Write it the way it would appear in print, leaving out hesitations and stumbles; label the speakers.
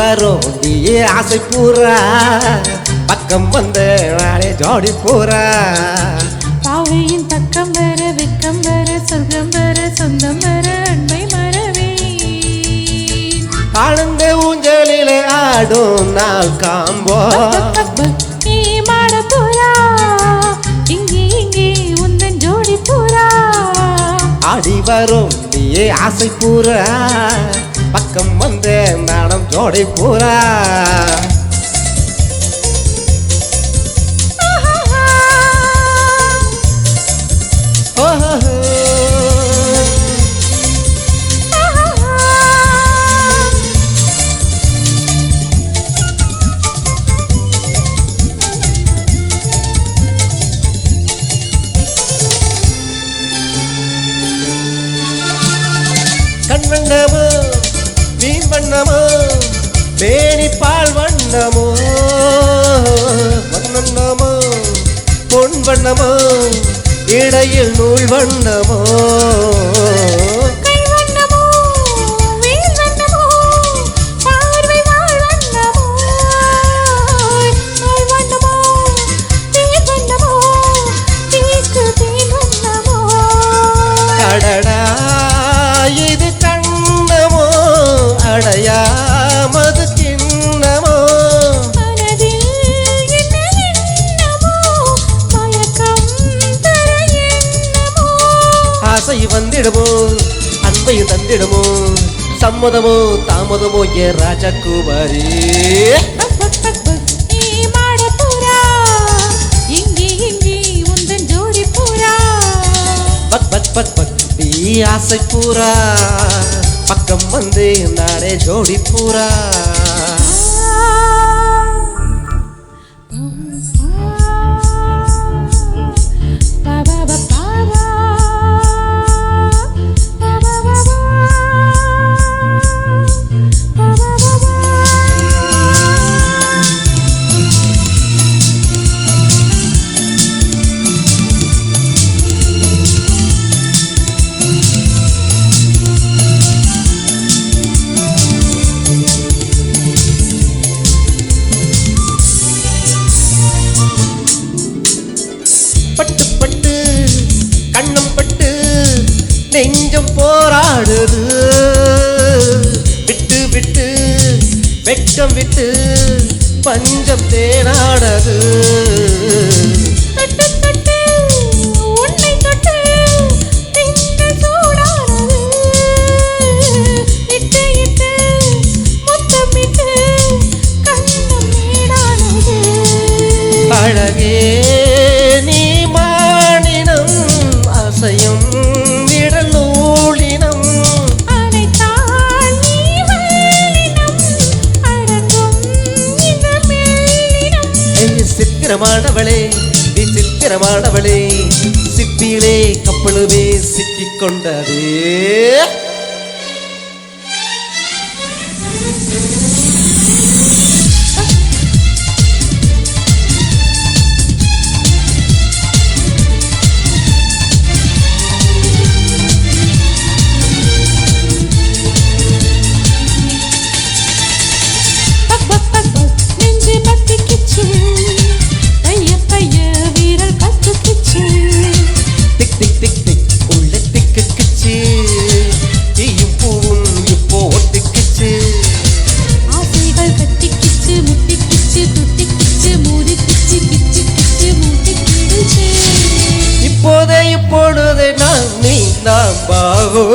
Speaker 1: வரும் நீயே ஆசை பூரா பக்கம் வந்த நாளே ஜோடி பூரா
Speaker 2: பாவையின் பக்கம் வர வெக்கம் வர சொர்க்கம் வர சொந்தம் வர அன்பை மறவே
Speaker 1: ஆனந்த ஊஞ்சலிலே ஆடும் நாள் காம்போ
Speaker 2: நீ மாட பூரா இங்கே இங்கே உந்தன் ஜோடி பூரா
Speaker 1: ஆடி வரும் நீயே ஆசை பூரா பக்கம் வந்த நாடம் ஜோடி பூரா கண் வண்ணமோ மீன் வண்ணமோ மேனி பால் வண்ணமோ வண்ணமோ பொன் வண்ணமோ இடையில் நூல் வண்ணமோ அடையாமது கிண்ணமோ ஆசை வந்திடுமோ அன்பை தந்திடுமோ சம்மதமோ தாமதமோ ஏ ராஜகுமாரி பக் பக் பக் பக் நீ ஆசை பூரா பக்கம் வந்து நாடே ஜோடி பூரா பட்டு பட்டு கண்ணம் பட்டு நெஞ்சம் போராடுது விட்டு விட்டு வெட்கம் விட்டு பஞ்சம் தேனாடுது அழகே நீ மானினம் அசையும் விடலூலினம் சித்திரமானவளே நீ சித்திரமானவளே சிப்பியிலே கப்பலுமே சிக்கிக் கொண்டதே இப்பொழுது நான் நீ நாம் பாகோ